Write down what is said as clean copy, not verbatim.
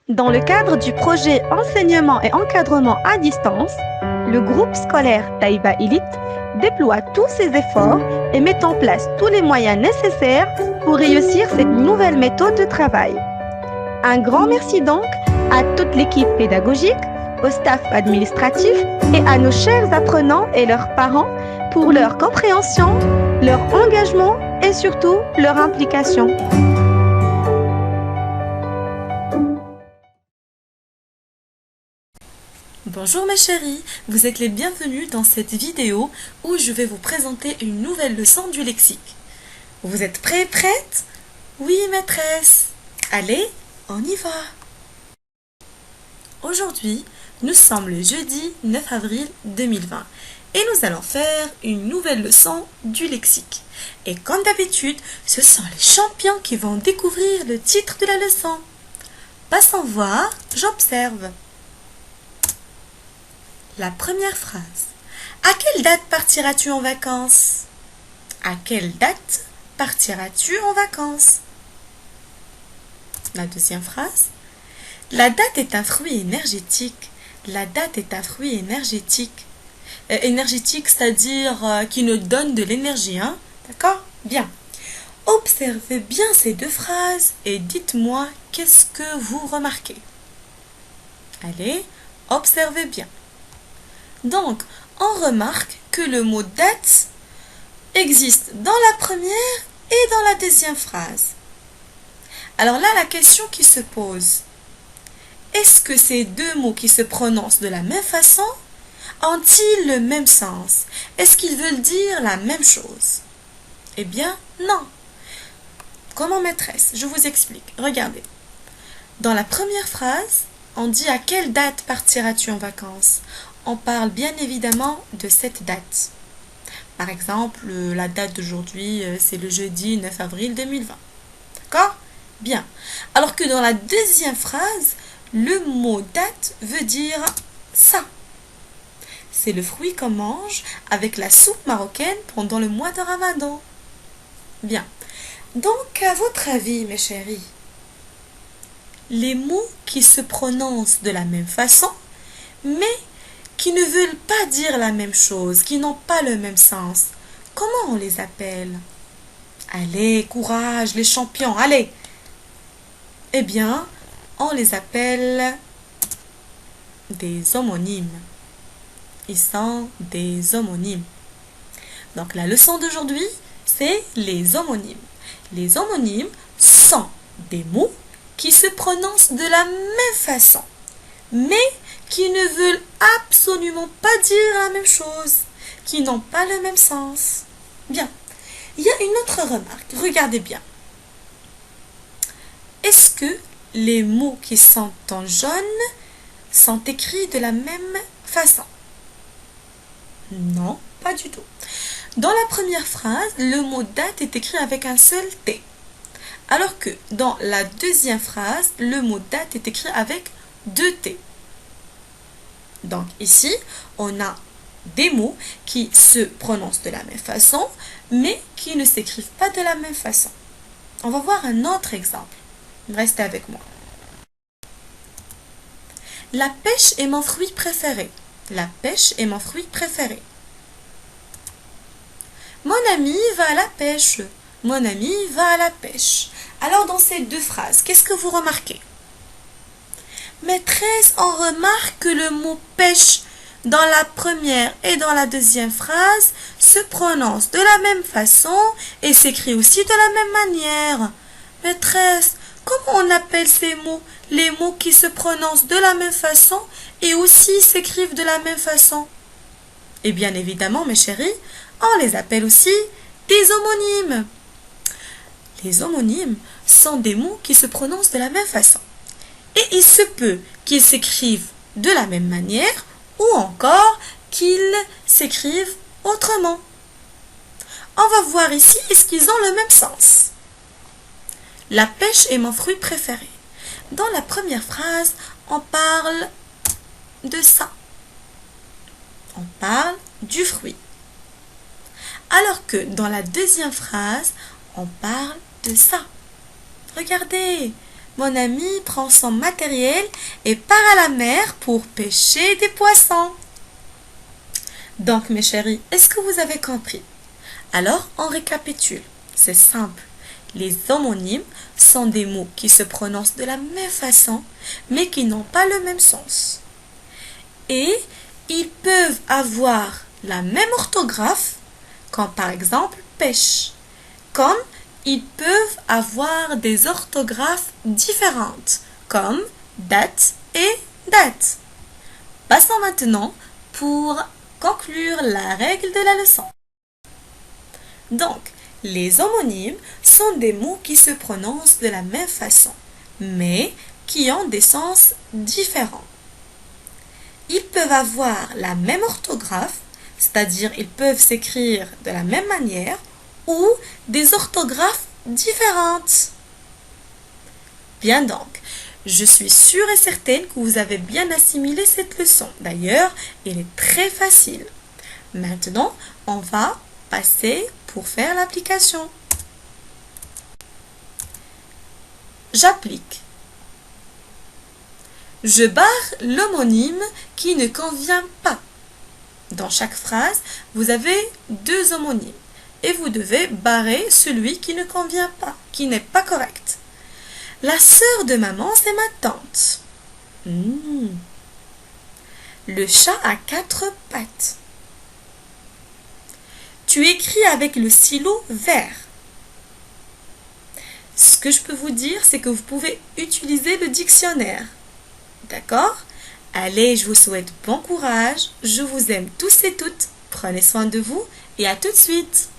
Dans le cadre du projet Enseignement et encadrement à distance, le groupe scolaire Taïba Elite déploie tous ses efforts et met en place tous les moyens nécessaires pour réussir cette nouvelle méthode de travail. Un grand merci donc à toute l'équipe pédagogique, au staff administratif et à nos chers apprenants et leurs parents pour leur compréhension, leur engagement et surtout leur implication. Bonjour mes chéris, vous êtes les bienvenus dans cette vidéo où je vais vous présenter une nouvelle leçon du lexique. Vous êtes prêts, prêtes? Oui maîtresse. Allez, on y va. Aujourd'hui, nous sommes le jeudi 9 avril 2020 et nous allons faire une nouvelle leçon du lexique. Et comme d'habitude, ce sont les champions qui vont découvrir le titre de la leçon. Passons voir, j'observe. La première phrase. À quelle date partiras-tu en vacances? À quelle date partiras-tu en vacances? La deuxième phrase. La date est un fruit énergétique. La date est un fruit énergétique. Énergétique, c'est-à-dire qui nous donne de l'énergie, hein? D'accord? Bien. Observez bien ces deux phrases et dites-moi qu'est-ce que vous remarquez. Allez, observez bien. Donc, on remarque que le mot date existe dans la première et dans la deuxième phrase. Alors là, la question qui se pose, est-ce que ces deux mots qui se prononcent de la même façon ont-ils le même sens? Est-ce qu'ils veulent dire la même chose? Eh bien, non. Comment maîtresse? Je vous explique. Regardez. Dans la première phrase, on dit à quelle date partiras-tu en vacances? On parle bien évidemment de cette date. Par exemple, la date d'aujourd'hui, c'est le jeudi 9 avril 2020. D'accord? Bien. Alors que dans la deuxième phrase, le mot date veut dire ça. C'est le fruit qu'on mange avec la soupe marocaine pendant le mois de Ramadan. Bien. Donc, à votre avis, mes chéris, les mots qui se prononcent de la même façon, mais qui ne veulent pas dire la même chose, qui n'ont pas le même sens, comment on les appelle? Allez, courage, les champions, allez! Eh bien, on les appelle des homonymes. Ils sont des homonymes. Donc, la leçon d'aujourd'hui, c'est les homonymes. Les homonymes sont des mots qui se prononcent de la même façon, mais qui ne veulent absolument pas dire la même chose, qui n'ont pas le même sens. Bien, il y a une autre remarque, regardez bien. Est-ce que les mots qui sont en jaune sont écrits de la même façon? Non, pas du tout. Dans la première phrase, le mot date est écrit avec un seul T, alors que dans la deuxième phrase, le mot date est écrit avec deux T. Donc ici, on a des mots qui se prononcent de la même façon, mais qui ne s'écrivent pas de la même façon. On va voir un autre exemple. Restez avec moi. La pêche est mon fruit préféré. La pêche est mon fruit préféré. Mon ami va à la pêche. Mon ami va à la pêche. Alors dans ces deux phrases, qu'est-ce que vous remarquez? Maîtresse, on remarque que le mot pêche dans la première et dans la deuxième phrase se prononce de la même façon et s'écrit aussi de la même manière. Maîtresse, comment on appelle ces mots? Les mots qui se prononcent de la même façon et aussi s'écrivent de la même façon. Et bien évidemment, mes chéris, on les appelle aussi des homonymes. Les homonymes sont des mots qui se prononcent de la même façon. Et il se peut qu'ils s'écrivent de la même manière ou encore qu'ils s'écrivent autrement. On va voir ici, est-ce qu'ils ont le même sens? La pêche est mon fruit préféré. Dans la première phrase, on parle de ça. On parle du fruit. Alors que dans la deuxième phrase, on parle de ça. Regardez, mon ami prend son matériel et part à la mer pour pêcher des poissons. Donc, mes chéris, est-ce que vous avez compris? Alors, on récapitule. C'est simple. Les homonymes sont des mots qui se prononcent de la même façon, mais qui n'ont pas le même sens. Et ils peuvent avoir la même orthographe, comme par exemple pêche, comme ils peuvent avoir des orthographes différentes, comme date et date. Passons maintenant pour conclure la règle de la leçon. Donc, les homonymes sont des mots qui se prononcent de la même façon, mais qui ont des sens différents. Ils peuvent avoir la même orthographe, c'est-à-dire ils peuvent s'écrire de la même manière, ou des orthographes différentes. Bien donc, je suis sûre et certaine que vous avez bien assimilé cette leçon. D'ailleurs, elle est très facile. Maintenant, on va passer pour faire l'application. J'applique. Je barre l'homonyme qui ne convient pas. Dans chaque phrase, vous avez deux homonymes et vous devez barrer celui qui ne convient pas, qui n'est pas correct. La sœur de maman, c'est ma tante. Le chat a 4 pattes. Tu écris avec le stylo vert. Ce que je peux vous dire, c'est que vous pouvez utiliser le dictionnaire. D'accord? Allez, je vous souhaite bon courage. Je vous aime tous et toutes. Prenez soin de vous et à tout de suite.